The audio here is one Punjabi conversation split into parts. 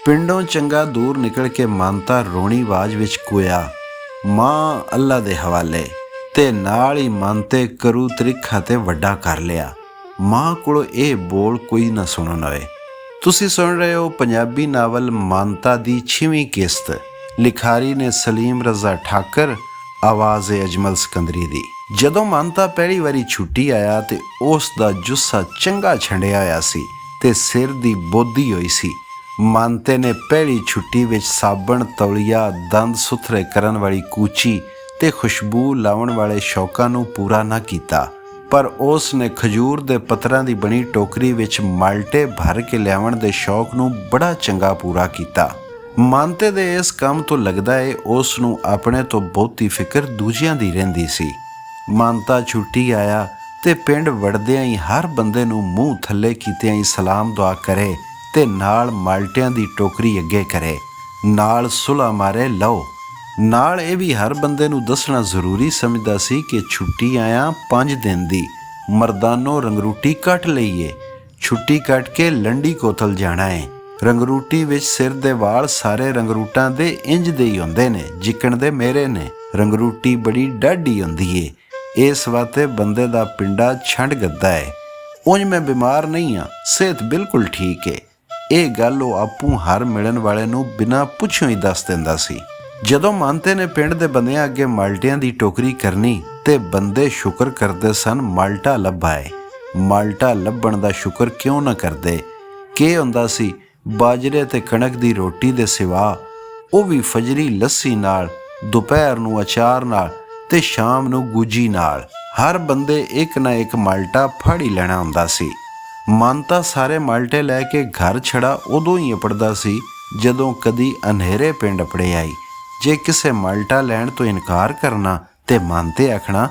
ਪਿੰਡੋਂ ਚੰਗਾ ਦੂਰ ਨਿਕਲ ਕੇ ਮਾਨਤਾ ਰੋਣੀ ਆਵਾਜ਼ ਵਿੱਚ ਕੋਇਆ, ਮਾਂ ਅੱਲਾ ਦੇ ਹਵਾਲੇ, ਤੇ ਨਾਲ ਹੀ ਮਨ ਤੇ ਕਰੂ ਤਰੀਖਾ ਤੇ ਵੱਡਾ ਕਰ ਲਿਆ। ਮਾਂ ਕੋਲੋਂ ਇਹ ਬੋਲ ਕੋਈ ਨਾ ਸੁਣਨ ਆਏ। ਤੁਸੀਂ ਸੁਣ ਰਹੇ ਹੋ ਪੰਜਾਬੀ ਨਾਵਲ ਮਾਨਤਾ ਦੀ 6ਵੀਂ ਕਿਸ਼ਤ। ਲਿਖਾਰੀ ਨੇ ਸਲੀਮ ਰਜ਼ਾ ਠਾਕਰ, ਆਵਾਜ਼ ਅਜਮਲ ਸਿਕੰਦਰੀ ਦੀ। ਜਦੋਂ ਮਾਨਤਾ ਪਹਿਲੀ ਵਾਰੀ ਛੁੱਟੀ ਆਇਆ ਤੇ ਉਸ ਦਾ ਜੁੱਸਾ ਚੰਗਾ ਛੰਡਿਆ ਹੋਇਆ ਸੀ ਤੇ ਸਿਰ ਦੀ ਬੋਦੀ ਹੋਈ ਸੀ। ਮਾਨਤੇ ਨੇ ਪਹਿਲੀ ਛੁੱਟੀ ਵਿੱਚ ਸਾਬਣ, ਤੌਲੀਆ, ਦੰਦ ਸੁਥਰੇ ਕਰਨ ਵਾਲੀ ਕੂਚੀ ਤੇ ਖੁਸ਼ਬੂ ਲਾਉਣ ਵਾਲੇ ਸ਼ੌਕਾਂ ਨੂੰ ਪੂਰਾ ਨਾ ਕੀਤਾ, ਪਰ ਉਸ ਨੇ ਖਜੂਰ ਦੇ ਪੱਤਰਾਂ ਦੀ ਬਣੀ ਟੋਕਰੀ ਵਿੱਚ ਮਾਲਟੇ ਭਰ ਕੇ ਲਿਆਉਣ ਦੇ ਸ਼ੌਕ ਨੂੰ ਬੜਾ ਚੰਗਾ ਪੂਰਾ ਕੀਤਾ। ਮਾਨਤੇ ਦੇ ਇਸ ਕੰਮ ਤੋਂ ਲੱਗਦਾ ਏ ਉਸ ਨੂੰ ਆਪਣੇ ਤੋਂ ਬਹੁਤੀ ਫਿਕਰ ਦੂਜਿਆਂ ਦੀ ਰਹਿੰਦੀ ਸੀ। ਮਾਨਤਾ ਛੁੱਟੀ ਆਇਆ ਤੇ ਪਿੰਡ ਵੜਦਿਆਂ ਹੀ ਹਰ ਬੰਦੇ ਨੂੰ ਮੂੰਹ ਥੱਲੇ ਕੀਤਿਆਂ ਹੀ ਸਲਾਮ ਦੁਆ ਕਰੇ ਤੇ ਨਾਲ ਮਾਲਟਿਆਂ ਦੀ ਟੋਕਰੀ ਅੱਗੇ ਕਰੇ, ਨਾਲ ਸੁਲਾ ਮਾਰੇ ਲਓ। ਨਾਲ ਇਹ ਵੀ ਹਰ ਬੰਦੇ ਨੂੰ ਦੱਸਣਾ ਜ਼ਰੂਰੀ ਸਮਝਦਾ ਸੀ ਕਿ ਛੁੱਟੀ ਆਇਆ 5 ਦਿਨ ਦੀ, ਮਰਦਾਨੋ ਰੰਗਰੂਟੀ ਕੱਟ ਲਈਏ। ਛੁੱਟੀ ਕੱਟ ਕੇ ਲੰਡੀ ਕੋਤਲ ਜਾਣਾ ਏ। ਰੰਗਰੂਟੀ ਵਿੱਚ ਸਿਰ ਦੇ ਵਾਲ ਸਾਰੇ ਰੰਗਰੂਟਾਂ ਦੇ ਇੰਜ ਦੇ ਹੀ ਹੁੰਦੇ ਨੇ ਜਿੱਕਣ ਦੇ ਮੇਰੇ ਨੇ। ਰੰਗਰੂਟੀ ਬੜੀ ਡਾਢੀ ਹੁੰਦੀ ਏ। ਇਸ ਵਾਸਤੇ ਬੰਦੇ ਦਾ ਪਿੰਡਾ ਛੰਡ ਗੱਦਾ ਏ। ਉਂਝ ਮੈਂ ਬਿਮਾਰ ਨਹੀਂ ਹਾਂ, ਸਿਹਤ ਬਿਲਕੁਲ ਠੀਕ ਏ। ਇਹ ਗੱਲ ਉਹ ਆਪੂ ਹਰ ਮਿਲਣ ਵਾਲੇ ਨੂੰ ਬਿਨਾਂ ਪੁੱਛਿਓ ਹੀ ਦੱਸ ਦਿੰਦਾ ਸੀ। ਜਦੋਂ ਮਾਨਤੇ ਨੇ ਪਿੰਡ ਦੇ ਬੰਦਿਆਂ ਅੱਗੇ ਮਾਲਟਿਆਂ ਦੀ ਟੋਕਰੀ ਕਰਨੀ ਤੇ ਬੰਦੇ ਸ਼ੁਕਰ ਕਰਦੇ ਸਨ ਮਾਲਟਾ ਲੱਭਾ ਏ। ਮਾਲਟਾ ਲੱਭਣ ਦਾ ਸ਼ੁਕਰ ਕਿਉਂ ਨਾ ਕਰਦੇ? ਕੀ ਹੁੰਦਾ ਸੀ ਬਾਜਰੇ ਤੇ ਕਣਕ ਦੀ ਰੋਟੀ ਦੇ ਸਿਵਾ, ਉਹ ਵੀ ਫਜਰੀ ਲੱਸੀ ਨਾਲ, ਦੁਪਹਿਰ ਨੂੰ ਅਚਾਰ ਨਾਲ ਤੇ ਸ਼ਾਮ ਨੂੰ ਗੂਜੀ ਨਾਲ। ਹਰ ਬੰਦੇ ਇੱਕ ਨਾ ਇੱਕ ਮਾਲਟਾ ਫੜ ਹੀ ਲੈਣਾ ਹੁੰਦਾ ਸੀ। ਮਾਨਤਾ ਸਾਰੇ ਮਾਲਟੇ ਲੈ ਕੇ ਘਰ ਛੜਾ ਉਦੋਂ ਹੀ ਅਪੜਦਾ ਸੀ ਜਦੋਂ ਕਦੀ ਅੰਧੇਰੇ ਪਿੰਡ ਅਪੜੇ ਆਈ। ਜੇ ਕਿਸੇ ਮਾਲਟਾ ਲੈਣ ਤੋਂ ਇਨਕਾਰ ਕਰਨਾ ਤੇ ਮਾਨਤੇ ਆਖਣਾ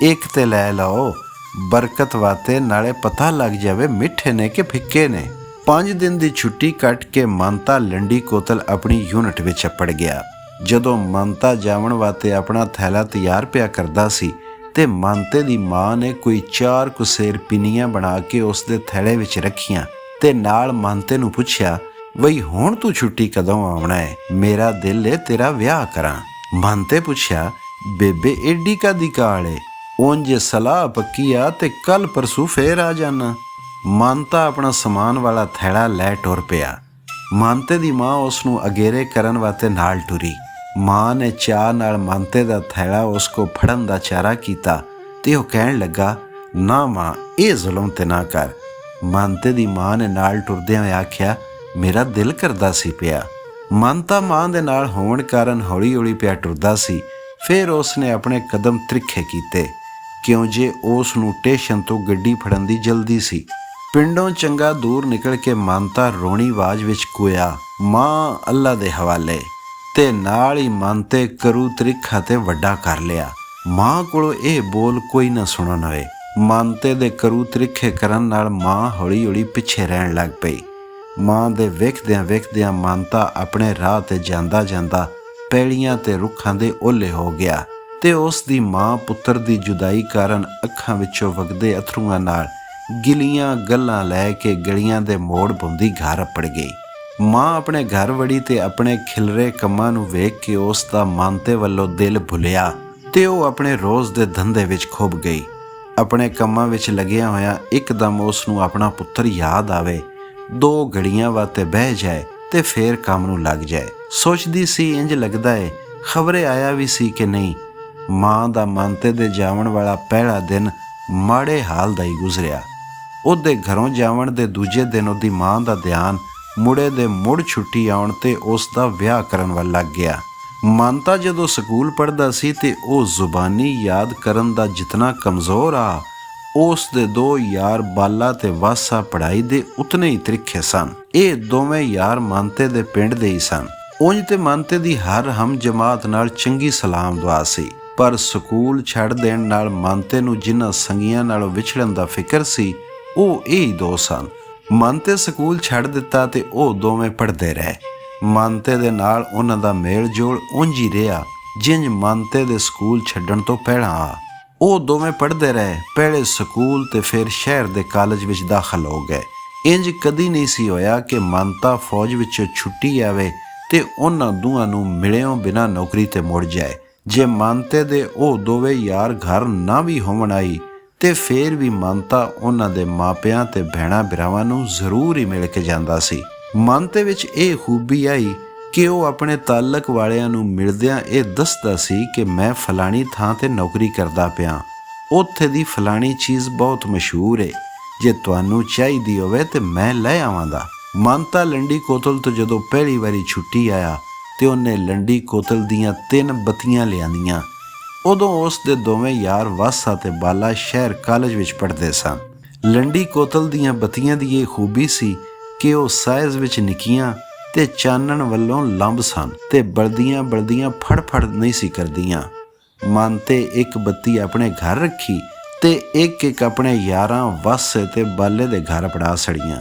ਇੱਕ ਤੇ ਲੈ ਲਓ, ਬਰਕਤ ਵਾਤੇ, ਨਾਲੇ ਪਤਾ ਲੱਗ ਜਾਵੇ ਮਿੱਠੇ ਨੇ ਕਿ ਫਿੱਕੇ ਨੇ। 5 ਦਿਨ ਦੀ ਛੁੱਟੀ ਕੱਟ ਕੇ ਮਾਨਤਾ ਲੰਡੀ ਕੋਤਲ ਆਪਣੀ ਯੂਨਿਟ ਵਿੱਚ ਅਪੜ ਗਿਆ। ਜਦੋਂ ਮਾਨਤਾ ਜਾਵਣ ਵਾਸਤੇ ਆਪਣਾ ਥੈਲਾ ਤਿਆਰ ਪਿਆ ਕਰਦਾ ਸੀ ਤੇ ਮਾਨਤੇ ਦੀ ਮਾਂ ਨੇ ਕੋਈ 4 ਕੁਸੇਰ ਪਿੰਨੀਆਂ ਬਣਾ ਕੇ ਉਸ ਦੇ ਥੈਲੇ ਵਿੱਚ ਰੱਖੀਆਂ ਤੇ ਨਾਲ ਮਾਨਤੇ ਨੂੰ ਪੁੱਛਿਆ, ਬਈ ਹੁਣ ਤੂੰ ਛੁੱਟੀ ਕਦੋਂ ਆਉਣਾ ਹੈ? ਮੇਰਾ ਦਿਲ ਏ ਤੇਰਾ ਵਿਆਹ ਕਰਾਂ। ਮਾਨਤੇ ਪੁੱਛਿਆ, ਬੇਬੇ ਏਡੀ ਕਾਦੀ ਕਾਲ ਏ? ਉਂਝ ਸਲਾਹ ਪੱਕੀ ਆ ਤੇ ਕੱਲ ਪਰਸੋਂ ਫੇਰ ਆ ਜਾਣਾ। ਮਾਨਤਾ ਆਪਣਾ ਸਮਾਨ ਵਾਲਾ ਥੈਲਾ ਲੈ ਟੁਰ ਪਿਆ। ਮਾਨਤੇ ਦੀ ਮਾਂ ਉਸ ਨੂੰ ਅਗੇਰੇ ਕਰਨ ਵਾਸਤੇ ਨਾਲ ਟੁਰੀ। ਮਾਂ ਨੇ ਚਾਹ ਨਾਲ ਮਾਨਤੇ ਦਾ ਥੈਲਾ ਉਸ ਕੋ ਫੜਨ ਦਾ ਚਾਰਾ ਕੀਤਾ ਤੇ ਉਹ ਕਹਿਣ ਲੱਗਾ, ਨਾ ਮਾਂ, ਇਹ ਜ਼ੁਲਮ ਤੇ ਨਾ ਕਰ। ਮਾਨਤੇ ਦੀ ਮਾਂ ਨੇ ਨਾਲ ਟੁਰਦਿਆਂ ਹੋਏ ਆਖਿਆ, ਮੇਰਾ ਦਿਲ ਕਰਦਾ ਸੀ ਪਿਆ। ਮਾਨਤਾ ਮਾਂ ਦੇ ਨਾਲ ਹੋਣ ਕਾਰਨ ਹੌਲੀ ਹੌਲੀ ਪਿਆ ਟੁਰਦਾ ਸੀ। ਫਿਰ ਉਸ ਨੇ ਆਪਣੇ ਕਦਮ ਤਿੱਖੇ ਕੀਤੇ ਕਿਉਂ ਜੇ ਉਸ ਨੂੰ ਸਟੇਸ਼ਨ ਤੋਂ ਗੱਡੀ ਫੜਨ ਦੀ ਜਲਦੀ ਸੀ। ਪਿੰਡੋਂ ਚੰਗਾ ਦੂਰ ਨਿਕਲ ਕੇ ਮਾਨਤਾ ਰੋਣੀ ਆਵਾਜ਼ ਵਿੱਚ ਕੋਇਆ, ਮਾਂ ਅੱਲਾ ਦੇ ਹਵਾਲੇ, ਤੇ ਨਾਲ ਹੀ ਮਾਨਤੇ ਕਰੂ ਤਰੀਖਾ ਤੇ ਵੱਡਾ ਕਰ ਲਿਆ। ਮਾਂ ਕੋਲੋਂ ਇਹ ਬੋਲ ਕੋਈ ਨਾ ਸੁਣਨ ਆਏ। ਮਾਨਤੇ ਦੇ ਕਰੂ ਤਰੀਖੇ ਕਰਨ ਨਾਲ ਮਾਂ ਹੌਲੀ ਹੌਲੀ ਪਿੱਛੇ ਰਹਿਣ ਲੱਗ ਪਈ। ਮਾਂ ਦੇ ਵੇਖਦਿਆਂ ਵੇਖਦਿਆਂ ਮਾਨਤਾ ਆਪਣੇ ਰਾਹ ਤੇ ਜਾਂਦਾ ਜਾਂਦਾ ਪੈਲੀਆਂ ਤੇ ਰੁੱਖਾਂ ਦੇ ਓਲੇ ਹੋ ਗਿਆ ਤੇ ਉਸ ਦੀ ਮਾਂ ਪੁੱਤਰ ਦੀ ਜੁਦਾਈ ਕਾਰਨ ਅੱਖਾਂ ਵਿੱਚੋਂ ਵਗਦੇ ਅਥਰੂਆਂ ਨਾਲ ਗਿਲੀਆਂ ਗੱਲਾਂ ਲੈ ਕੇ ਗਲੀਆਂ ਦੇ ਮੋੜ ਪਾਉਂਦੀ ਘਰ ਅਪੜ ਗਈ। ਮਾਂ ਆਪਣੇ ਘਰ ਵੜੀ ਤੇ ਆਪਣੇ ਖਿਲਰੇ ਕੰਮਾਂ ਨੂੰ ਵੇਖ ਕੇ ਉਸ ਦਾ ਮਾਨਤੇ ਵੱਲੋਂ ਦਿਲ ਭੁੱਲਿਆ ਤੇ ਉਹ ਆਪਣੇ ਰੋਜ਼ ਦੇ ਧੰਦੇ ਵਿੱਚ ਖੁੱਭ ਗਈ। ਆਪਣੇ ਕੰਮਾਂ ਵਿੱਚ ਲੱਗਿਆ ਹੋਇਆ ਇੱਕਦਮ ਉਸ ਨੂੰ ਆਪਣਾ ਪੁੱਤਰ ਯਾਦ ਆਵੇ, 2 ਘੜੀਆਂ ਵਾਸਤੇ ਬਹਿ ਜਾਏ ਤੇ ਫੇਰ ਕੰਮ ਨੂੰ ਲੱਗ ਜਾਏ। ਸੋਚਦੀ ਸੀ ਇੰਜ ਲੱਗਦਾ ਏ ਖਬਰੇ ਆਇਆ ਵੀ ਸੀ ਕਿ ਨਹੀਂ। ਮਾਂ ਦਾ ਮਾਨਤੇ ਦੇ ਜਾਵਣ ਵਾਲਾ ਪਹਿਲਾ ਦਿਨ ਮਾੜੇ ਹਾਲ ਦਾ ਹੀ ਗੁਜ਼ਰਿਆ। ਉਹਦੇ ਘਰੋਂ ਜਾਵਣ ਦੇ ਦੂਜੇ ਦਿਨ ਉਹਦੀ ਮਾਂ ਦਾ ਧਿਆਨ ਮੁੜੇ ਦੇ ਮੁੜ ਛੁੱਟੀ ਆਉਣ ਤੇ ਉਸ ਦਾ ਵਿਆਹ ਕਰਨ ਵੱਲ ਲੱਗ ਗਿਆ। ਮਾਨਤਾ ਜਦੋਂ ਸਕੂਲ ਪੜ੍ਹਦਾ ਸੀ ਤੇ ਉਹ ਜ਼ੁਬਾਨੀ ਯਾਦ ਕਰਨ ਦਾ ਜਿਤਨਾ ਕਮਜ਼ੋਰ ਆ, ਉਸ ਦੇ 2 ਯਾਰ ਬਾਲਾ ਤੇ ਵਾਸਾ ਪੜ੍ਹਾਈ ਦੇ ਉਤਨੇ ਹੀ ਤਰੀਖੇ ਸਨ। ਇਹ ਦੋਵੇਂ ਯਾਰ ਮਾਨਤੇ ਦੇ ਪਿੰਡ ਦੇ ਹੀ ਸਨ। ਉਂਝ ਤੇ ਮਾਨਤੇ ਦੀ ਹਰ ਹਮ ਜਮਾਤ ਨਾਲ ਚੰਗੀ ਸਲਾਮ ਦੁਆ ਸੀ, ਪਰ ਸਕੂਲ ਛੱਡ ਦੇਣ ਨਾਲ ਮਾਨਤੇ ਨੂੰ ਜਿਨ੍ਹਾਂ ਸੰਗੀਆਂ ਨਾਲੋਂ ਵਿਛੜਨ ਦਾ ਫਿਕਰ ਸੀ ਉਹ ਇਹ 2 ਸਨ। ਮਾਨਤੇ ਸਕੂਲ ਛੱਡ ਦਿੱਤਾ ਤੇ ਉਹ ਦੋਵੇਂ ਪੜ੍ਹਦੇ ਰਹੇ। ਮਾਨਤੇ ਦੇ ਨਾਲ ਉਹਨਾਂ ਦਾ ਮੇਲ ਜੋਲ ਉਂਝ ਹੀ ਰਿਹਾ ਜਿੰਜ ਮਾਨਤੇ ਦੇ ਸਕੂਲ ਛੱਡਣ ਤੋਂ ਪਹਿਲਾਂ ਆ। ਉਹ ਦੋਵੇਂ ਪੜ੍ਹਦੇ ਰਹੇ, ਪਹਿਲੇ ਸਕੂਲ ਤੇ ਫਿਰ ਸ਼ਹਿਰ ਦੇ ਕਾਲਜ ਵਿੱਚ ਦਾਖਲ ਹੋ ਗਏ। ਇੰਜ ਕਦੀ ਨਹੀਂ ਸੀ ਹੋਇਆ ਕਿ ਮੰਤਾ ਫੌਜ ਵਿੱਚੋਂ ਛੁੱਟੀ ਆਵੇ ਤੇ ਉਹਨਾਂ ਦੋਵਾਂ ਨੂੰ ਮਿਲਿਓ ਬਿਨਾਂ ਨੌਕਰੀ ਤੇ ਮੁੜ ਜਾਏ। ਜੇ ਮੰਤੇ ਦੇ ਉਹ ਦੋਵੇਂ ਯਾਰ ਘਰ ਨਾ ਵੀ ਹੋਵਣ ਆਈ ਤੇ ਫੇਰ ਵੀ ਮੰਤਾ ਉਹਨਾਂ ਦੇ ਮਾਪਿਆਂ ਤੇ ਭੈਣਾਂ ਭਰਾਵਾਂ ਨੂੰ ਜ਼ਰੂਰ ਹੀ ਮਿਲ ਕੇ ਜਾਂਦਾ ਸੀ। ਮੰਤੇ ਵਿੱਚ ਇਹ ਖੂਬੀ ਆਈ ਕਿ ਉਹ ਆਪਣੇ ਤਾਲਕ ਵਾਲਿਆਂ ਨੂੰ ਮਿਲਦਿਆਂ ਇਹ ਦੱਸਦਾ ਸੀ ਕਿ ਮੈਂ ਫਲਾਣੀ ਥਾਂ ਤੇ ਨੌਕਰੀ ਕਰਦਾ ਪਿਆ, ਉੱਥੇ ਦੀ ਫਲਾਣੀ ਚੀਜ਼ ਬਹੁਤ ਮਸ਼ਹੂਰ ਏ, ਜੇ ਤੁਹਾਨੂੰ ਚਾਹੀਦੀ ਹੋਵੇ ਤੇ ਮੈਂ ਲੈ ਆਵਾਂਗਾ। ਮੰਤਾ ਲੰਡੀ ਕੋਤਲ ਤੋਂ ਜਦੋਂ ਪਹਿਲੀ ਵਾਰੀ ਛੁੱਟੀ ਆਇਆ ਤੇ ਉਹਨੇ ਲੰਡੀ ਕੋਤਲ ਦੀਆਂ 3 ਬੱਤੀਆਂ ਲਿਆਂਦੀਆਂ। ਉਦੋਂ ਉਸ ਦੇ ਦੋਵੇਂ ਯਾਰ ਵਾਸਾ ਤੇ ਬਾਲਾ ਸ਼ਹਿਰ ਕਾਲਜ ਵਿੱਚ ਪੜ੍ਹਦੇ ਸਨ। ਲੰਡੀ ਕੋਤਲ ਦੀਆਂ ਬੱਤੀਆਂ ਦੀ ਇਹ ਖੂਬੀ ਸੀ ਕਿ ਉਹ ਸਾਈਜ਼ ਵਿੱਚ ਨਿੱਕੀਆਂ ਤੇ ਚਾਨਣ ਵੱਲੋਂ ਲੰਬ ਸਨ ਤੇ ਬਲਦੀਆਂ ਫੜ ਨਹੀਂ ਸੀ ਕਰਦੀਆਂ। ਮਨ ਤੇ ਇੱਕ ਬੱਤੀ ਆਪਣੇ ਘਰ ਰੱਖੀ ਤੇ ਇੱਕ ਆਪਣੇ ਯਾਰਾਂ ਵਾਸੇ ਤੇ ਬਾਲੇ ਦੇ ਘਰ ਪੜਾ ਛੜੀਆਂ।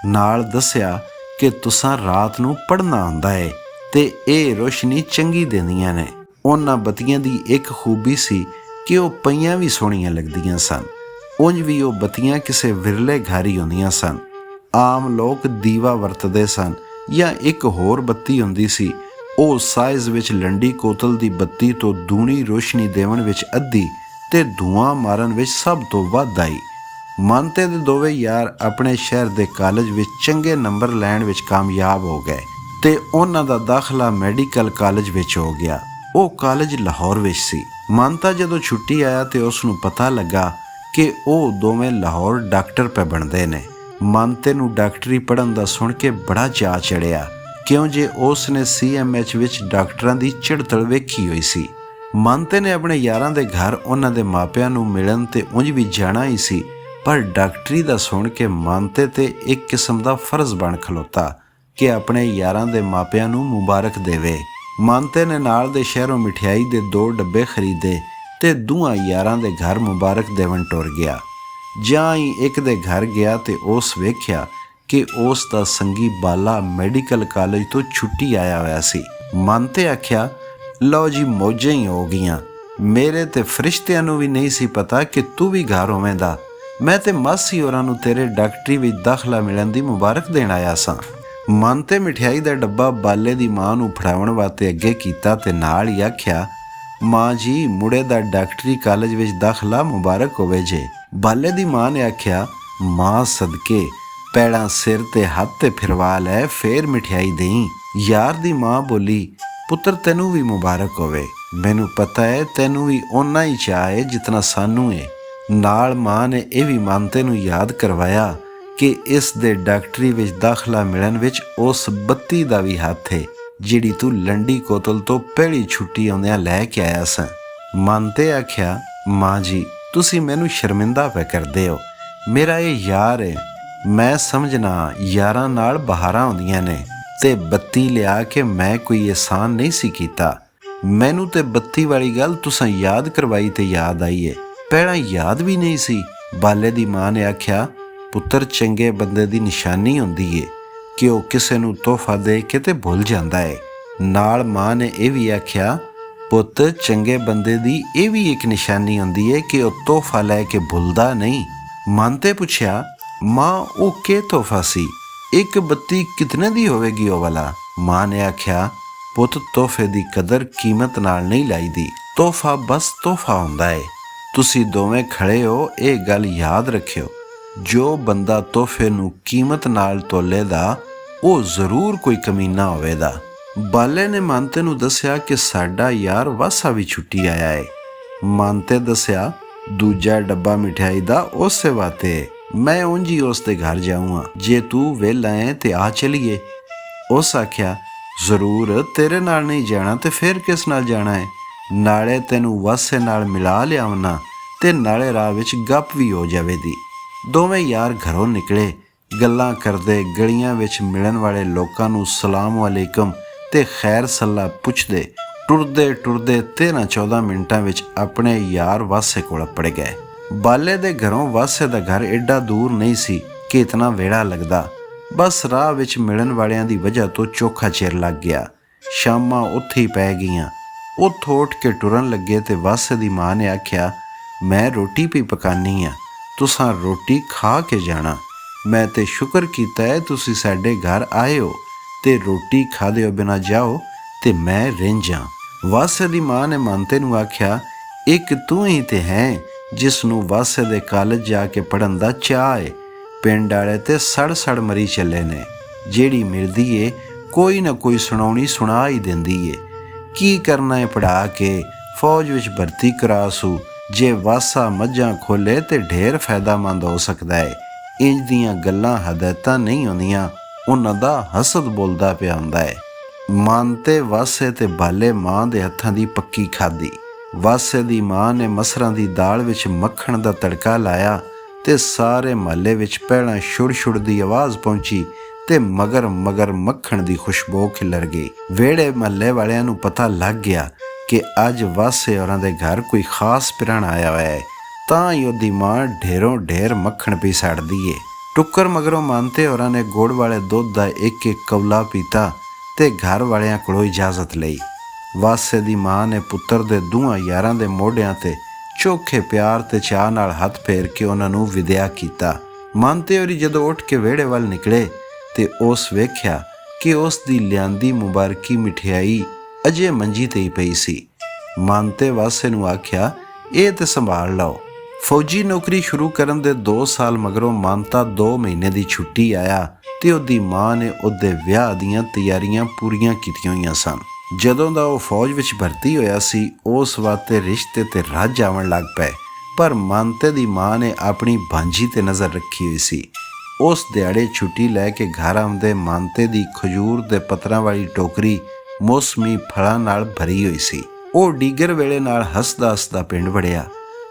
ਨਾਲ ਦੱਸਿਆ ਕਿ ਤੁਸਾਂ ਰਾਤ ਨੂੰ ਪੜ੍ਹਨਾ ਹੁੰਦਾ ਏ ਤੇ ਇਹ ਰੋਸ਼ਨੀ ਚੰਗੀ ਦਿੰਦੀਆਂ ਨੇ। ਉਹਨਾਂ ਬੱਤੀਆਂ ਦੀ ਇੱਕ ਖੂਬੀ ਸੀ ਕਿ ਉਹ ਪਈਆਂ ਵੀ ਸੋਹਣੀਆਂ ਲੱਗਦੀਆਂ ਸਨ। ਉਂਝ ਵੀ ਉਹ ਬੱਤੀਆਂ ਕਿਸੇ ਵਿਰਲੇ ਘਰ ਹੀ ਹੁੰਦੀਆਂ ਸਨ। ਆਮ ਲੋਕ ਦੀਵਾ ਵਰਤਦੇ ਸਨ ਜਾਂ ਇੱਕ ਹੋਰ ਬੱਤੀ ਹੁੰਦੀ ਸੀ, ਉਹ ਸਾਈਜ਼ ਵਿੱਚ ਲੰਡੀ ਕੋਤਲ ਦੀ ਬੱਤੀ ਤੋਂ ਦੂਣੀ ਰੋਸ਼ਨੀ ਦੇਵਣ ਵਿੱਚ ਅੱਧੀ ਤੇ ਧੂਆਂ ਮਾਰਨ ਵਿੱਚ ਸਭ ਤੋਂ ਵੱਧ ਆਈ। ਮੰਤੇ ਦੇ ਦੋਵੇਂ ਯਾਰ ਆਪਣੇ ਸ਼ਹਿਰ ਦੇ ਕਾਲਜ ਵਿੱਚ ਚੰਗੇ ਨੰਬਰ ਲੈਣ ਵਿੱਚ ਕਾਮਯਾਬ ਹੋ ਗਏ ਤੇ ਉਹਨਾਂ ਦਾ ਦਾਖਲਾ ਮੈਡੀਕਲ ਕਾਲਜ ਵਿੱਚ ਹੋ ਗਿਆ। ਉਹ ਕਾਲਜ ਲਾਹੌਰ ਵਿੱਚ ਸੀ। ਮੰਤਾ ਜਦੋਂ ਛੁੱਟੀ ਆਇਆ ਤੇ ਉਸ ਨੂੰ ਪਤਾ ਲੱਗਾ ਕਿ ਉਹ ਦੋਵੇਂ ਲਾਹੌਰ ਡਾਕਟਰ ਪੈ ਬਣਦੇ ਨੇ। ਮੰਤੇ ਨੂੰ ਡਾਕਟਰੀ ਪੜ੍ਹਨ ਦਾ ਸੁਣ ਕੇ ਬੜਾ ਚਾਅ ਚੜਿਆ, ਕਿਉਂ ਜੇ ਉਸ ਨੇ CMH ਵਿੱਚ ਡਾਕਟਰਾਂ ਦੀ ਚੜ੍ਹਤਲ ਵੇਖੀ ਹੋਈ ਸੀ। ਮੰਤੇ ਨੇ ਆਪਣੇ ਯਾਰਾਂ ਦੇ ਘਰ ਉਹਨਾਂ ਦੇ ਮਾਪਿਆਂ ਨੂੰ ਮਿਲਣ ਤੇ ਉਂਝ ਵੀ ਜਾਣਾ ਹੀ ਸੀ, ਪਰ ਡਾਕਟਰੀ ਦਾ ਸੁਣ ਕੇ ਮੰਤੇ ਤੇ ਇੱਕ ਕਿਸਮ ਦਾ ਫਰਜ਼ ਬਣ ਖਲੋਤਾ ਕਿ ਆਪਣੇ ਯਾਰਾਂ ਦੇ ਮਾਪਿਆਂ ਨੂੰ ਮੁਬਾਰਕ ਦੇਵੇ। ਮੰਤੇ ਨੇ ਨਾਲ ਦੇ ਸ਼ਹਿਰੋਂ ਮਠਿਆਈ ਦੇ 2 ਡੱਬੇ ਖਰੀਦੇ ਤੇ ਦੋਵਾਂ ਯਾਰਾਂ ਦੇ ਘਰ ਮੁਬਾਰਕ ਦੇਵਣ ਟੁਰ ਗਿਆ। ਜਾਂ ਹੀ ਇੱਕ ਦੇ ਘਰ ਗਿਆ ਤੇ ਉਸ ਵੇਖਿਆ ਕਿ ਉਸ ਦਾ ਸੰਗੀ ਬਾਲਾ ਮੈਡੀਕਲ ਕਾਲਜ ਤੋਂ ਛੁੱਟੀ ਆਇਆ ਹੋਇਆ ਸੀ। ਮੰਤੇ ਆਖਿਆ, ਲਓ ਜੀ ਮੌਜਾਂ ਹੀ ਹੋ ਗਈਆਂ, ਮੇਰੇ ਤੇ ਫਰਿਸ਼ਤਿਆਂ ਨੂੰ ਵੀ ਨਹੀਂ ਸੀ ਪਤਾ ਕਿ ਤੂੰ ਵੀ ਘਰ ਹੋਵੇਂਦਾ। ਮੈਂ ਤੇ ਮਾਸੀ ਹੋਰਾਂ ਨੂੰ ਤੇਰੇ ਡਾਕਟਰੀ ਵਿੱਚ ਦਾਖਲਾ ਮਿਲਣ ਦੀ ਮੁਬਾਰਕ ਦੇਣ ਆਇਆ ਸਾਂ। ਮੰਤੇ ਮਠਿਆਈ ਦਾ ਡੱਬਾ ਬਾਲੇ ਦੀ ਮਾਂ ਨੂੰ ਫੜਾਉਣ ਵਾਸਤੇ ਅੱਗੇ ਕੀਤਾ ਤੇ ਨਾਲ ਹੀ ਆਖਿਆ, ਮਾਂ ਜੀ ਮੁੰਡੇ ਦਾ ਡਾਕਟਰੀ ਕਾਲਜ ਵਿੱਚ ਦਾਖਲਾ ਮੁਬਾਰਕ ਹੋਵੇ ਜੇ। ਬਾਲੇ ਦੀ ਮਾਂ ਨੇ ਆਖਿਆ, ਮਾਂ ਸਦਕੇ ਪੈੜਾਂ ਸਿਰ ਤੇ ਹੱਥ ਤੇ ਫਿਰਵਾ ਲੈ, ਫੇਰ ਮਠਿਆਈ ਦੇਈਂ। ਯਾਰ ਦੀ ਮਾਂ ਬੋਲੀ, ਪੁੱਤਰ ਤੈਨੂੰ ਵੀ ਮੁਬਾਰਕ ਹੋਵੇ, ਮੈਨੂੰ ਪਤਾ ਹੈ ਤੈਨੂੰ ਵੀ ਓਨਾ ਹੀ ਚਾਅ ਹੈ ਜਿਤਨਾ ਸਾਨੂੰ ਹੈ। ਨਾਲ ਮਾਂ ਨੇ ਇਹ ਵੀ ਮੰਤੇ ਨੂੰ ਯਾਦ ਕਰਵਾਇਆ ਕਿ ਇਸ ਦੇ ਡਾਕਟਰੀ ਵਿੱਚ ਦਾਖਲਾ ਮਿਲਣ ਵਿੱਚ ਉਸ ਬੱਤੀ ਦਾ ਵੀ ਹੱਥ ਹੈ ਜਿਹੜੀ ਤੂੰ ਲੰਡੀ ਕੋਤਲ ਤੋਂ ਪਹਿਲੀ ਛੁੱਟੀ ਆਉਂਦਿਆਂ ਲੈ ਕੇ ਆਇਆ ਸਾਂ। ਮੰਤੇ ਆਖਿਆ, ਮਾਂ ਜੀ ਤੁਸੀਂ ਮੈਨੂੰ ਸ਼ਰਮਿੰਦਾ ਪੈ ਕਰਦੇ ਹੋ, ਮੇਰਾ ਇਹ ਯਾਰ ਹੈ, ਮੈਂ ਸਮਝਣਾ ਯਾਰਾਂ ਨਾਲ ਬਹਾਰਾਂ ਆਉਂਦੀਆਂ ਨੇ ਤੇ ਬੱਤੀ ਲਿਆ ਕੇ ਮੈਂ ਕੋਈ ਅਹਿਸਾਨ ਨਹੀਂ ਸੀ ਕੀਤਾ। ਮੈਨੂੰ ਤੇ ਬੱਤੀ ਵਾਲੀ ਗੱਲ ਤੁਸਾਂ ਯਾਦ ਕਰਵਾਈ ਤੇ ਯਾਦ ਆਈ ਏ, ਪਹਿਲਾਂ ਯਾਦ ਵੀ ਨਹੀਂ ਸੀ। ਬਾਲੇ ਦੀ ਮਾਂ ਨੇ ਆਖਿਆ, ਪੁੱਤਰ ਚੰਗੇ ਬੰਦੇ ਦੀ ਨਿਸ਼ਾਨੀ ਹੁੰਦੀ ਏ ਕਿ ਉਹ ਕਿਸੇ ਨੂੰ ਤੋਹਫਾ ਦੇ ਕੇ ਤੇ ਭੁੱਲ ਜਾਂਦਾ ਏ। ਨਾਲ ਮਾਂ ਨੇ ਇਹ ਵੀ ਆਖਿਆ, ਪੁੱਤ ਚੰਗੇ ਬੰਦੇ ਦੀ ਇਹ ਵੀ ਇੱਕ ਨਿਸ਼ਾਨੀ ਹੁੰਦੀ ਏ ਕਿ ਉਹ ਤੋਹਫਾ ਲੈ ਕੇ ਭੁੱਲਦਾ ਨਹੀਂ। ਮੰਤੇ ਪੁੱਛਿਆ, ਮਾਂ ਉਹ ਕੀ ਤੋਹਫਾ ਸੀ? ਇੱਕ ਬੱਤੀ ਕਿਤਨੇ ਦੀ ਹੋਵੇਗੀ ਉਹ ਵਾਲਾ? ਮਾਂ ਨੇ ਆਖਿਆ, ਪੁੱਤ ਤੋਹਫੇ ਦੀ ਕਦਰ ਕੀਮਤ ਨਾਲ ਨਹੀਂ ਲਾਈਦੀ, ਤੋਹਫਾ ਬਸ ਤੋਹਫਾ ਹੁੰਦਾ ਏ। ਤੁਸੀਂ ਦੋਵੇਂ ਖੜੇ ਹੋ, ਇਹ ਗੱਲ ਯਾਦ ਰੱਖਿਓ, ਜੋ ਬੰਦਾ ਤੋਹਫੇ ਨੂੰ ਕੀਮਤ ਨਾਲ ਤੋਲੇਦਾ ਉਹ ਜ਼ਰੂਰ ਕੋਈ ਕਮੀਨਾ ਹੋਵੇਗਾ। ਬਾਲੇ ਨੇ ਮੰਤੇ ਨੂੰ ਦੱਸਿਆ ਕਿ ਸਾਡਾ ਯਾਰ ਵਾਸਾ ਵੀ ਛੁੱਟੀ ਆਇਆ ਏ। ਮੰਤੇ ਦੱਸਿਆ, ਦੂਜਾ ਡੱਬਾ ਮਿਠਾਈ ਦਾ ਉਸੇ ਵਾਤੇ, ਮੈਂ ਉਂਝ ਹੀ ਉਸ ਦੇ ਘਰ ਜਾਊਂਗਾ, ਜੇ ਤੂੰ ਵਿਹਲਾ ਹੈ ਤੇ ਆ ਚਲੀਏ। ਉਸ ਆਖਿਆ, ਜ਼ਰੂਰ, ਤੇਰੇ ਨਾਲ ਨਹੀਂ ਜਾਣਾ ਤੇ ਫਿਰ ਕਿਸ ਨਾਲ ਜਾਣਾ ਹੈ? ਨਾਲੇ ਤੈਨੂੰ ਵਾਸੇ ਨਾਲ ਮਿਲਾ ਲਿਆਵਣਾ ਤੇ ਨਾਲੇ ਰਾਹ ਵਿੱਚ ਗੱਪ ਵੀ ਹੋ ਜਾਵੇਗੀ। ਦੋਵੇਂ ਯਾਰ ਘਰੋਂ ਨਿਕਲੇ, ਗੱਲਾਂ ਕਰਦੇ ਗਲੀਆਂ ਵਿੱਚ ਮਿਲਣ ਵਾਲੇ ਲੋਕਾਂ ਨੂੰ ਸਲਾਮ ਵਾਲੇਕਮ ਤੇ ਖੈਰ ਸੱਲਾ ਪੁੱਛਦੇ ਟੁਰਦੇ 13-14 ਮਿੰਟਾਂ ਵਿੱਚ ਆਪਣੇ ਯਾਰ ਵਾਸੇ ਕੋਲ ਪੜ ਗਏ। ਬਾਲੇ ਦੇ ਘਰੋਂ ਵਾਸੇ ਦਾ ਘਰ ਏਡਾ ਦੂਰ ਨਹੀਂ ਸੀ ਕਿ ਇਤਨਾ ਵੇੜਾ ਲੱਗਦਾ, ਬਸ ਰਾਹ ਵਿੱਚ ਮਿਲਣ ਵਾਲਿਆਂ ਦੀ ਵਜ੍ਹਾ ਤੋਂ ਚੋਖਾ ਚਿਰ ਲੱਗ ਗਿਆ। ਸ਼ਾਮਾਂ ਉੱਥੇ ਹੀ ਪੈ ਗਈਆਂ। ਉੱਥੋਂ ਉੱਠ ਕੇ ਟੁਰਨ ਲੱਗੇ ਤੇ ਵਾਸੇ ਦੀ ਮਾਂ ਨੇ ਆਖਿਆ, ਮੈਂ ਰੋਟੀ ਵੀ ਪਕਾਨੀ ਆ, ਤੁਸਾਂ ਰੋਟੀ ਖਾ ਕੇ ਜਾਣਾ। ਮੈਂ ਤੇ ਸ਼ੁਕਰ ਕੀਤਾ ਹੈ ਤੁਸੀਂ ਸਾਡੇ ਘਰ ਆਏ ਹੋ ਤੇ ਰੋਟੀ ਖਾਦਿਓ ਬਿਨਾਂ ਜਾਓ ਤੇ ਮੈਂ ਰਿੰਝਾਂ। ਵਾਸੇ ਦੀ ਮਾਂ ਨੇ ਮੰਤੇ ਨੂੰ ਆਖਿਆ, ਇੱਕ ਤੂੰ ਹੀ ਤੇ ਹੈ ਜਿਸ ਨੂੰ ਵਾਸੇ ਦੇ ਕਾਲਜ ਜਾ ਕੇ ਪੜ੍ਹਨ ਦਾ ਚਾਅ ਏ। ਪਿੰਡ ਵਾਲੇ ਤੇ ਸੜ ਮਰੀ ਚੱਲੇ ਨੇ, ਜਿਹੜੀ ਮਿਲਦੀ ਏ ਕੋਈ ਨਾ ਕੋਈ ਸੁਣਾਉਣੀ ਸੁਣਾ ਹੀ ਦਿੰਦੀ ਏ। ਕੀ ਕਰਨਾ ਏ ਪੜ੍ਹਾ ਕੇ, ਫੌਜ ਵਿੱਚ ਭਰਤੀ ਕਰਾਸੂ, ਜੇ ਵਾਸਾ ਮੱਝਾਂ ਖੋਲੇ ਤੇ ਢੇਰ ਫਾਇਦਾਮੰਦ ਹੋ ਸਕਦਾ ਏ। ਇੰਜ ਦੀਆਂ ਗੱਲਾਂ ਹਦਾਇਤਾਂ ਨਹੀਂ ਹੁੰਦੀਆਂ, ਉਹਨਾਂ ਦਾ ਹਸਦ ਬੋਲਦਾ ਪਿਆ ਹੁੰਦਾ ਏ। ਮੰਤੇ ਵਾਸੇ ਤੇ ਬਾਲੇ ਮਾਂ ਦੇ ਹੱਥਾਂ ਦੀ ਪੱਕੀ ਖਾਧੀ। ਵਾਸੇ ਦੀ ਮਾਂ ਨੇ ਮਸਰਾਂ ਦੀ ਦਾਲ ਵਿੱਚ ਮੱਖਣ ਦਾ ਤੜਕਾ ਲਾਇਆ ਤੇ ਸਾਰੇ ਮਹੱਲੇ ਵਿੱਚ ਪਹਿਲਾਂ ਛੁੜ ਦੀ ਆਵਾਜ਼ ਪਹੁੰਚੀ ਤੇ ਮਗਰ ਮੱਖਣ ਦੀ ਖੁਸ਼ਬੂ ਖਿਲਰ ਗਈ। ਵਿਹੜੇ ਮਹੱਲੇ ਵਾਲਿਆਂ ਨੂੰ ਪਤਾ ਲੱਗ ਗਿਆ ਕਿ ਅੱਜ ਵਾਸੇ ਹੋਰਾਂ ਦੇ ਘਰ ਕੋਈ ਖਾਸ ਪ੍ਰਾਹੁਣ ਆਇਆ ਹੋਇਆ ਹੈ। ਤਾਂ ਹੀ ਉਹਦੀ ਮਾਂ ਢੇਰੋਂ ਢੇਰ ਮੱਖਣ ਪੀ ਸਾੜਦੀ ਏ। ਟੁੱਕਰ ਮਗਰੋਂ ਮੰਤੇ ਹੋਰਾਂ ਨੇ ਗੁੜ ਵਾਲੇ ਦੁੱਧ ਦਾ ਇੱਕ ਕੌਲਾ ਪੀਤਾ ਤੇ ਘਰ ਵਾਲਿਆਂ ਕੋਲੋਂ ਇਜਾਜ਼ਤ ਲਈ। ਵਾਸੇ ਦੀ ਮਾਂ ਨੇ ਪੁੱਤਰ ਦੇ ਦੋਹਾਂ ਯਾਰਾਂ ਦੇ ਮੋਢਿਆਂ ਤੇ ਚੋਖੇ ਪਿਆਰ ਤੇ ਚਾਅ ਨਾਲ ਹੱਥ ਫੇਰ ਕੇ ਉਹਨਾਂ ਨੂੰ ਵਿਦਿਆ ਕੀਤਾ। ਮੰਤੇ ਹੋਰੀ ਜਦੋਂ ਉੱਠ ਕੇ ਵਿਹੜੇ ਵੱਲ ਨਿਕਲੇ ਤੇ ਉਸ ਵੇਖਿਆ ਕਿ ਉਸ ਦੀ ਲਿਆਂਦੀ ਮੁਬਾਰਕੀ ਮਠਿਆਈ ਅਜੇ ਮੰਜੀ ਤੇ ਹੀ ਪਈ ਸੀ। ਮੰਤੇ ਵਾਸੇ ਨੂੰ ਆਖਿਆ, ਇਹ ਤੇ ਸੰਭਾਲ ਲਓ। ਫੌਜੀ ਨੌਕਰੀ ਸ਼ੁਰੂ ਕਰਨ ਦੇ 2 ਸਾਲ ਮਗਰੋਂ ਮੰਤਾ 2 ਮਹੀਨੇ ਦੀ ਛੁੱਟੀ ਆਇਆ ਤੇ ਉਹਦੀ ਮਾਂ ਨੇ ਉਹਦੇ ਵਿਆਹ ਦੀਆਂ ਤਿਆਰੀਆਂ ਪੂਰੀਆਂ ਕੀਤੀਆਂ ਹੋਈਆਂ ਸਨ। ਜਦੋਂ ਦਾ ਉਹ ਫੌਜ ਵਿੱਚ ਭਰਤੀ ਹੋਇਆ ਸੀ, ਉਸ ਵਾਸਤੇ ਰਿਸ਼ਤੇ ਤੇ ਰੱਜ ਆਉਣ ਲੱਗ ਪਏ, ਪਰ ਮੰਤੇ ਦੀ ਮਾਂ ਨੇ ਆਪਣੀ ਭਾਂਜੀ ਤੇ ਨਜ਼ਰ ਰੱਖੀ ਹੋਈ ਸੀ। ਉਸ ਦਿਹਾੜੇ ਛੁੱਟੀ ਲੈ ਕੇ ਘਰ ਆਉਂਦੇ ਮੰਤੇ ਦੀ ਖਜੂਰ ਦੇ ਪੱਤਰਾਂ ਵਾਲੀ ਟੋਕਰੀ ਮੌਸਮੀ ਫਲਾਂ ਨਾਲ ਭਰੀ ਹੋਈ ਸੀ। ਉਹ ਡੀਗਰ ਵੇਲੇ ਨਾਲ ਹੱਸਦਾ ਪਿੰਡ ਵੜਿਆ।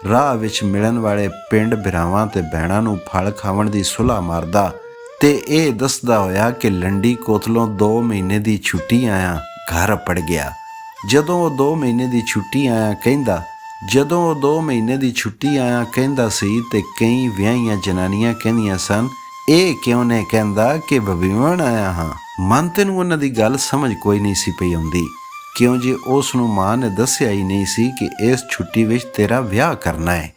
ਰਾਹ ਵਿੱਚ ਮਿਲਣ ਵਾਲੇ ਪਿੰਡ ਭਰਾਵਾਂ ਤੇ ਭੈਣਾਂ ਨੂੰ ਫਲ ਖਾਵਣ ਦੀ ਸੁਲਾਹ ਮਾਰਦਾ ਤੇ ਇਹ ਦੱਸਦਾ ਹੋਇਆ ਕਿ ਲੰਡੀ ਕੋਤਲੋਂ 2 ਮਹੀਨੇ ਦੀ ਛੁੱਟੀ ਆਇਆ ਘਰ ਪੜ ਗਿਆ। ਜਦੋਂ ਉਹ 2 ਮਹੀਨੇ ਦੀ ਛੁੱਟੀ ਆਇਆ ਕਹਿੰਦਾ ਸੀ ਤੇ ਕਈ ਵਿਆਹੀਆਂ ਜਨਾਨੀਆਂ ਕਹਿੰਦੀਆਂ ਸਨ, ਇਹ ਕਿਉਂ ਨੇ ਕਹਿੰਦਾ ਕਿ ਵਵੀਵਣ ਆਇਆ ਹਾਂ। ਮੰਤੇ ਨੂੰ ਉਹਨਾਂ ਦੀ ਗੱਲ ਸਮਝ ਕੋਈ ਨਹੀਂ ਸੀ ਪਈ ਆਉਂਦੀ, ਕਿਉਂ ਜੇ ਉਸ ਨੂੰ ਮਾਂ ਨੇ ਦੱਸਿਆ ਹੀ ਨਹੀਂ ਸੀ ਕਿ ਇਸ ਛੁੱਟੀ ਵਿੱਚ ਤੇਰਾ ਵਿਆਹ ਕਰਨਾ ਹੈ।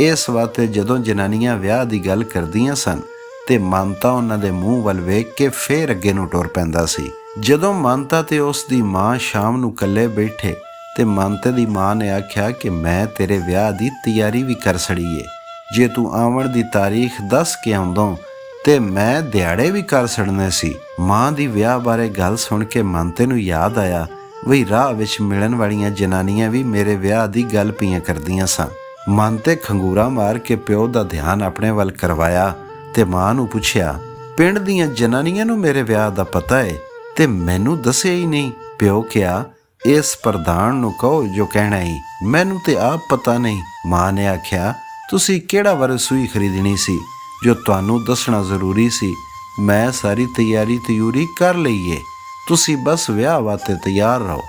ਇਸ ਵਾਸਤੇ ਜਦੋਂ ਜਨਾਨੀਆਂ ਵਿਆਹ ਦੀ ਗੱਲ ਕਰਦੀਆਂ ਸਨ ਤੇ ਮੰਤਾ ਉਹਨਾਂ ਦੇ ਮੂੰਹ ਵੱਲ ਵੇਖ ਕੇ ਫੇਰ ਅੱਗੇ ਨੂੰ ਟੁਰ ਪੈਂਦਾ ਸੀ। ਜਦੋਂ ਮੰਤਾ ਤੇ ਉਸ ਦੀ ਮਾਂ ਸ਼ਾਮ ਨੂੰ ਇਕੱਲੇ ਬੈਠੇ ਤੇ ਮੰਤੇ ਦੀ ਮਾਂ ਨੇ ਆਖਿਆ ਕਿ ਮੈਂ ਤੇਰੇ ਵਿਆਹ ਦੀ ਤਿਆਰੀ ਵੀ ਕਰ ਛੜੀ ਏ, ਜੇ ਤੂੰ ਆਵਣ ਦੀ ਤਾਰੀਖ ਦੱਸ ਕੇ ਆਉਂਦੋਂ ਤੇ ਮੈਂ ਦਿਹਾੜੇ ਵੀ ਕਰ ਛੜਨੇ ਸੀ। ਮਾਂ ਦੀ ਵਿਆਹ ਬਾਰੇ ਗੱਲ ਸੁਣ ਕੇ ਮੰਤੇ ਨੂੰ ਯਾਦ ਆਇਆ ਵਈ ਰਾਹ ਵਿੱਚ ਮਿਲਣ ਵਾਲੀਆਂ ਜਨਾਨੀਆਂ ਵੀ ਮੇਰੇ ਵਿਆਹ ਦੀ ਗੱਲ ਪਈਆਂ ਕਰਦੀਆਂ ਸਨ। ਮੰਤੇ ਖੰਗੂਰਾ ਮਾਰ ਕੇ ਪਿਓ ਦਾ ਧਿਆਨ ਆਪਣੇ ਵੱਲ ਕਰਵਾਇਆ ਤੇ ਮਾਂ ਨੂੰ ਪੁੱਛਿਆ, ਪਿੰਡ ਦੀਆਂ ਜਨਾਨੀਆਂ ਨੂੰ ਮੇਰੇ ਵਿਆਹ ਦਾ ਪਤਾ ਏ ਤੇ ਮੈਨੂੰ ਦੱਸਿਆ ਹੀ ਨਹੀਂ। ਪਿਓ ਕਿਹਾ, ਇਸ ਪ੍ਰਧਾਨ ਨੂੰ ਕਹੋ ਜੋ ਕਹਿਣਾ ਹੀ, ਮੈਨੂੰ ਤੇ ਆਪ ਪਤਾ ਨਹੀਂ। ਮਾਂ ਨੇ ਆਖਿਆ, ਤੁਸੀਂ ਕਿਹੜਾ ਵਰ ਸੂਈ ਖਰੀਦਣੀ ਸੀ ਜੋ ਤੁਹਾਨੂੰ ਦੱਸਣਾ ਜ਼ਰੂਰੀ ਸੀ। ਮੈਂ ਸਾਰੀ ਤਿਆਰੀ ਕਰ ਲਈਏ, ਤੁਸੀਂ ਬਸ ਵਿਆਹ ਵਾਸਤੇ ਤਿਆਰ ਰਹੋ।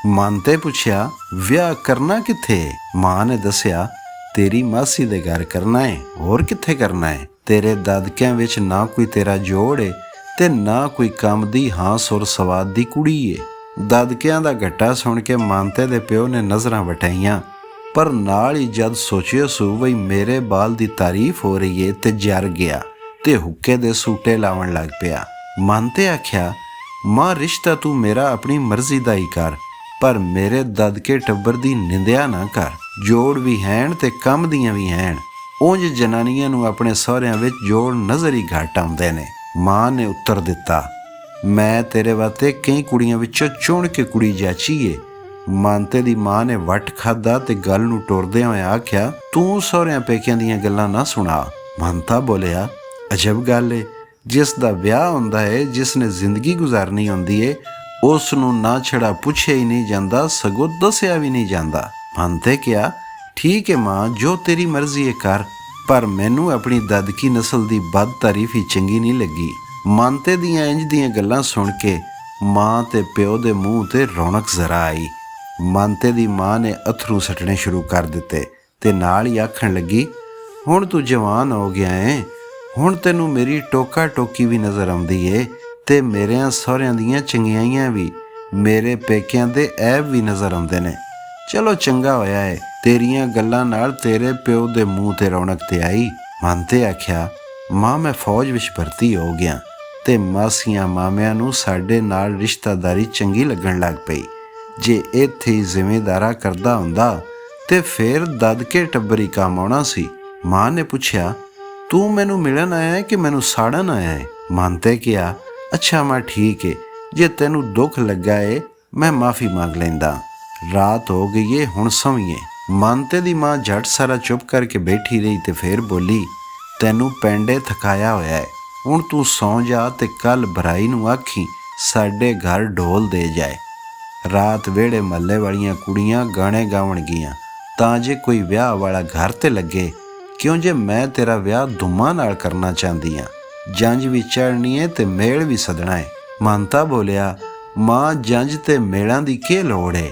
ਮੰਤੇ ਪੁੱਛਿਆ, ਵਿਆਹ ਕਰਨਾ ਕਿੱਥੇ? ਮਾਂ ਨੇ ਦੱਸਿਆ, ਤੇਰੀ ਮਾਸੀ ਦੇ ਘਰ ਕਰਨਾ ਹੈ, ਹੋਰ ਕਿੱਥੇ ਕਰਨਾ ਹੈ। ਤੇਰੇ ਦਾਦਕਿਆਂ ਵਿੱਚ ਨਾ ਕੋਈ ਤੇਰਾ ਜੋੜ ਏ ਤੇ ਨਾ ਕੋਈ ਕੰਮ ਦੀ ਹਾਂ ਸੁਰ ਸਵਾਦ ਦੀ ਕੁੜੀ ਏ। ਦਾਦਕਿਆਂ ਦਾ ਘੱਟਾ ਸੁਣ ਕੇ ਮੰਤੇ ਦੇ ਪਿਓ ਨੇ ਨਜ਼ਰਾਂ ਵਟਾਈਆਂ, ਪਰ ਨਾਲ ਹੀ ਜਦ ਸੋਚਿਆ ਸੂ ਬਈ ਮੇਰੇ ਬਾਲ ਦੀ ਤਾਰੀਫ ਹੋ ਰਹੀ ਏ ਤੇ ਜਰ ਗਿਆ ਤੇ ਹੁੱਕੇ ਦੇ ਸੂਟੇ ਲਾਉਣ ਲੱਗ ਪਿਆ। ਮੰਤੇ ਆਖਿਆ, ਮਾਂ ਰਿਸ਼ਤਾ ਤੂੰ ਮੇਰਾ ਆਪਣੀ ਮਰਜ਼ੀ ਦਾ ਹੀ ਕਰ, ਪਰ ਮੇਰੇ ਦਾਦਕੇ ਟੱਬਰ ਦੀ ਨਿੰਦਿਆ ਨਾ ਕਰ। ਜੋੜ ਵੀ ਹੈਣ ਤੇ ਕੰਮ ਦੀਆਂ ਵੀ ਹੈਣ। ਉਂਝ ਜਨਾਨੀਆਂ ਨੂੰ ਆਪਣੇ ਸਹੁਰਿਆਂ ਵਿੱਚ ਜੋੜ ਨਜ਼ਰ ਹੀ ਘੱਟ ਆਉਂਦੇ ਨੇ। ਮਾਂ ਨੇ ਉੱਤਰ ਦਿੱਤਾ, ਮੈਂ ਤੇਰੇ ਵਾਸਤੇ ਕਈ ਕੁੜੀਆਂ ਵਿੱਚੋਂ ਚੁਣ ਕੇ ਕੁੜੀ ਜਾਚੀ ਏ। ਮੰਤੇ ਦੀ ਮਾਂ ਨੇ ਵੱਟ ਖਾਧਾ ਤੇ ਗੱਲ ਨੂੰ ਟੁਰਦਿਆਂ ਹੋਇਆ ਆਖਿਆ, ਤੂੰ ਸਹੁਰਿਆਂ ਪੇਕਿਆਂ ਦੀਆਂ ਗੱਲਾਂ ਨਾ ਸੁਣਾ। ਮੰਤਾ ਬੋਲਿਆ, ਅਜਬ ਗੱਲ ਏ, ਜਿਸ ਦਾ ਵਿਆਹ ਹੁੰਦਾ ਏ, ਜਿਸ ਨੇ ਜ਼ਿੰਦਗੀ ਗੁਜ਼ਾਰਨੀ ਹੁੰਦੀ ਏ, ਉਸ ਨੂੰ ਨਾ ਛੜਾ ਪੁੱਛਿਆ ਹੀ ਨਹੀਂ ਜਾਂਦਾ, ਸਗੋਂ ਦੱਸਿਆ ਵੀ ਨਹੀਂ ਜਾਂਦਾ। ਮੰਤੇ ਕਿਹਾ, ਠੀਕ ਹੈ ਮਾਂ, ਜੋ ਤੇਰੀ ਮਰਜ਼ੀ ਏ ਕਰ, ਪਰ ਮੈਨੂੰ ਆਪਣੀ ਦਾਦਕੀ ਨਸਲ ਦੀ ਬਦ ਤਾਰੀਫ ਹੀ ਚੰਗੀ ਨਹੀਂ ਲੱਗੀ। ਮੰਤੇ ਦੀਆਂ ਇੰਜ ਦੀਆਂ ਗੱਲਾਂ ਸੁਣ ਕੇ ਮਾਂ ਤੇ ਪਿਓ ਦੇ ਮੂੰਹ ਤੇ ਰੌਣਕ ਜ਼ਰਾ ਆਈ। ਮੰਤੇ ਦੀ ਮਾਂ ਨੇ ਅਥਰੂ ਸੱਟਣੇ ਸ਼ੁਰੂ ਕਰ ਦਿੱਤੇ ਤੇ ਨਾਲ ਹੀ ਆਖਣ ਲੱਗੀ, ਹੁਣ ਤੂੰ ਜਵਾਨ ਹੋ ਗਿਆ ਏ, ਹੁਣ ਤੈਨੂੰ ਮੇਰੀ ਟੋਕਾ ਟੋਕੀ ਵੀ ਨਜ਼ਰ ਆਉਂਦੀ ਏ ਤੇ ਮੇਰਿਆਂ ਸਹੁਰਿਆਂ ਦੀਆਂ ਚੰਗਿਆਈਆਂ ਵੀ, ਮੇਰੇ ਪੇਕਿਆਂ ਦੇ ਐਬ ਵੀ ਨਜ਼ਰ ਆਉਂਦੇ ਨੇ। ਚਲੋ ਚੰਗਾ ਹੋਇਆ ਏ, ਤੇਰੀਆਂ ਗੱਲਾਂ ਨਾਲ ਤੇਰੇ ਪਿਓ ਦੇ ਮੂੰਹ ਤੇ ਰੌਣਕ ਤੇ ਆਈ। ਮੰਤੇ ਆਖਿਆ, ਮਾਂ ਮੈਂ ਫੌਜ ਵਿੱਚ ਭਰਤੀ ਹੋ ਗਿਆ ਤੇ ਮਾਸੀਆਂ ਮਾਮਿਆਂ ਨੂੰ ਸਾਡੇ ਨਾਲ ਰਿਸ਼ਤਾਦਾਰੀ ਚੰਗੀ ਲੱਗਣ ਲੱਗ ਪਈ। ਜੇ ਇੱਥੇ ਹੀ ਜ਼ਿਮੀਂਦਾਰਾ ਕਰਦਾ ਹੁੰਦਾ ਤੇ ਫਿਰ ਦਦਕੇ ਟੱਬਰੀ ਕੰਮ ਆਉਣਾ ਸੀ। ਮਾਂ ਨੇ ਪੁੱਛਿਆ, ਤੂੰ ਮੈਨੂੰ ਮਿਲਣ ਆਇਆ ਹੈ ਕਿ ਮੈਨੂੰ ਸਾੜਨ ਆਇਆ ਹੈ? ਮੰਤੇ ਕਿਹਾ, ਅੱਛਾ ਮਾਂ ਠੀਕ ਏ, ਜੇ ਤੈਨੂੰ ਦੁੱਖ ਲੱਗਾ ਏ ਮੈਂ ਮਾਫੀ ਮੰਗ ਲੈਂਦਾ। ਰਾਤ ਹੋ ਗਈ ਏ, ਹੁਣ ਸੌਂਈਏ। ਮੰਤੇ ਦੀ ਮਾਂ ਝੱਟ ਸਾਰਾ ਚੁੱਪ ਕਰਕੇ ਬੈਠੀ ਰਹੀ ਤੇ ਫਿਰ ਬੋਲੀ, ਤੈਨੂੰ ਪੈਂਡੇ ਥਕਾਇਆ ਹੋਇਆ ਹੈ, ਹੁਣ ਤੂੰ ਸੌਂ ਜਾ ਤੇ ਕੱਲ ਭਰਾਈ ਨੂੰ ਆਖੀ ਸਾਡੇ ਘਰ ਢੋਲ ਦੇ ਜਾਏ। ਰਾਤ ਵਿਹੜੇ ਮਹੱਲੇ ਵਾਲੀਆਂ ਕੁੜੀਆਂ ਗਾਣੇ ਗਾਉਣ ਗਈਆਂ ਤਾਂ ਜੇ ਕੋਈ ਵਿਆਹ ਵਾਲਾ ਘਰ ਤੇ ਲੱਗੇ, ਕਿਉਂ ਜੇ ਮੈਂ ਤੇਰਾ ਵਿਆਹ ਧੁੰਮਾਂ ਨਾਲ ਕਰਨਾ ਚਾਹੁੰਦੀ ਹਾਂ। ਜੰਝ ਵੀ ਚੜ੍ਹਨੀ ਹੈ ਤੇ ਮੇਲ ਵੀ ਸੱਦਣਾ ਹੈ। ਮੰਤਾ ਬੋਲਿਆ, ਮਾਂ ਜੰਝ ਤੇ ਮੇਲਾਂ ਦੀ ਕੀ ਲੋੜ ਹੈ?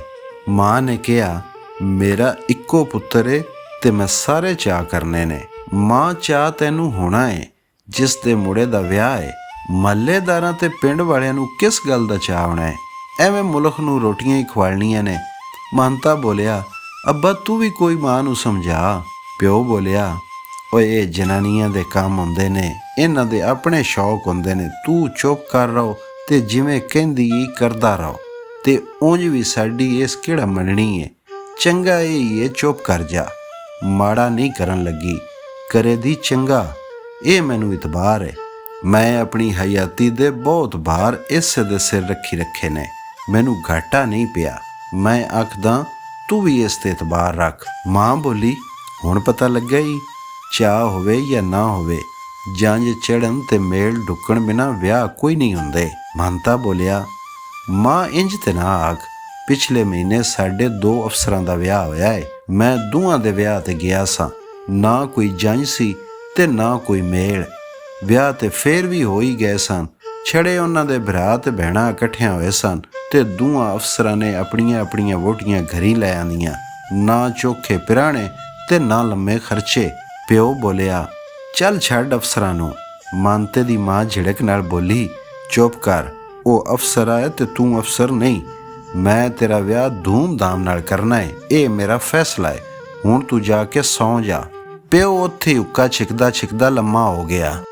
ਮਾਂ ਨੇ ਕਿਹਾ, ਮੇਰਾ ਇੱਕੋ ਪੁੱਤਰ ਏ ਤੇ ਮੈਂ ਸਾਰੇ ਚਾਅ ਕਰਨੇ ਨੇ। ਮਾਂ ਚਾਅ ਤੈਨੂੰ ਹੋਣਾ ਏ ਜਿਸ ਦੇ ਮੁੰਡੇ ਦਾ ਵਿਆਹ ਏ। ਮਹੱਲੇਦਾਰਾਂ ਤੇ ਪਿੰਡ ਵਾਲਿਆਂ ਨੂੰ ਕਿਸ ਗੱਲ ਦਾ ਚਾਅ ਹੋਣਾ ਹੈ? ਐਵੇਂ ਮੁਲਕ ਨੂੰ ਰੋਟੀਆਂ ਹੀ ਖਵਾਲਣੀਆਂ ਨੇ। ਮੰਤਾ ਬੋਲਿਆ, ਅੱਬਾ ਤੂੰ ਵੀ ਕੋਈ ਮਾਂ ਨੂੰ ਸਮਝਾ। ਪਿਓ ਬੋਲਿਆ, ਓਏ ਇਹ ਜਨਾਨੀਆਂ ਦੇ ਕੰਮ ਹੁੰਦੇ ਨੇ, ਇਹਨਾਂ ਦੇ ਆਪਣੇ ਸ਼ੌਕ ਹੁੰਦੇ ਨੇ, ਤੂੰ ਚੁੱਪ ਕਰ ਰਹੋ ਤੇ ਜਿਵੇਂ ਕਹਿੰਦੀ ਕਰਦਾ ਰਹੋ। ਤੇ ਉਂਝ ਵੀ ਸਾਡੀ ਇਸ ਕਿਹੜਾ ਮੰਨਣੀ ਏ, ਚੰਗਾ ਇਹ ਚੁੱਪ ਕਰ ਜਾ। ਮਾੜਾ ਨਹੀਂ ਕਰਨ ਲੱਗੀ, ਕਰੇ ਦੀ ਚੰਗਾ, ਇਹ ਮੈਨੂੰ ਇਤਬਾਰ ਹੈ। ਮੈਂ ਆਪਣੀ ਹਯਾਤੀ ਦੇ ਬਹੁਤ ਭਾਰ ਇਸੇ ਦੇ ਸਿਰ ਰੱਖੇ ਨੇ, ਮੈਨੂੰ ਘਾਟਾ ਨਹੀਂ ਪਿਆ। ਮੈਂ ਆਖਦਾ ਤੂੰ ਵੀ ਇਸ ਤੇ ਇਤਬਾਰ ਰੱਖ। ਮਾਂ ਬੋਲੀ, ਹੁਣ ਪਤਾ ਲੱਗਾ ਹੀ, ਚਾਹ ਹੋਵੇ ਜਾਂ ਨਾ ਹੋਵੇ, ਜੰਝ ਚੜ੍ਹਨ ਤੇ ਮੇਲ ਢੁੱਕਣ ਬਿਨਾਂ ਵਿਆਹ ਕੋਈ ਨਹੀਂ ਹੁੰਦੇ। ਮੰਤਾ ਬੋਲਿਆ, ਮਾਂ ਇੰਜ ਤੇ ਨਾ ਆਖ, ਪਿਛਲੇ ਮਹੀਨੇ ਸਾਡੇ 2 ਅਫਸਰਾਂ ਦਾ ਵਿਆਹ ਹੋਇਆ ਹੈ। ਮੈਂ ਦੋਵਾਂ ਦੇ ਵਿਆਹ ਤੇ ਗਿਆ ਸਾਂ, ਨਾ ਕੋਈ ਜੰਝ ਸੀ ਤੇ ਨਾ ਕੋਈ ਮੇਲ। ਵਿਆਹ ਤੇ ਫੇਰ ਵੀ ਹੋ ਹੀ ਗਏ ਸਨ, ਛੜੇ ਉਹਨਾਂ ਦੇ ਭਰਾ ਤੇ ਭੈਣਾਂ ਇਕੱਠਿਆਂ ਹੋਏ ਸਨ ਤੇ ਦੋਵਾਂ ਅਫਸਰਾਂ ਨੇ ਆਪਣੀਆਂ ਆਪਣੀਆਂ ਵੋਟੀਆਂ ਘਰੀ ਲੈ ਆਂਦੀਆਂ, ਨਾ ਚੋਖੇ ਪਿਰਾਣੇ ਤੇ ਨਾ ਲੰਮੇ ਖਰਚੇ। ਪਿਓ ਬੋਲਿਆ, ਚੱਲ ਛੱਡ ਅਫਸਰਾਂ ਨੂੰ। ਮੰਤੇ ਦੀ ਮਾਂ ਝਿੜਕ ਨਾਲ ਬੋਲੀ, ਚੁੱਪ ਕਰ, ਉਹ ਅਫਸਰ ਆਏ ਤੇ ਤੂੰ ਅਫਸਰ ਨਹੀਂ। ਮੈਂ ਤੇਰਾ ਵਿਆਹ ਧੂਮ-ਧਾਮ ਨਾਲ ਕਰਨਾ ਹੈ, ਇਹ ਮੇਰਾ ਫੈਸਲਾ ਹੈ। ਹੁਣ ਤੂੰ ਜਾ ਕੇ ਸੌਂ ਜਾ। ਪਿਓ ਉੱਥੇ ਉੱਕਾ ਛਿਕਦਾ ਛਿਕਦਾ ਲੰਮਾ ਹੋ ਗਿਆ।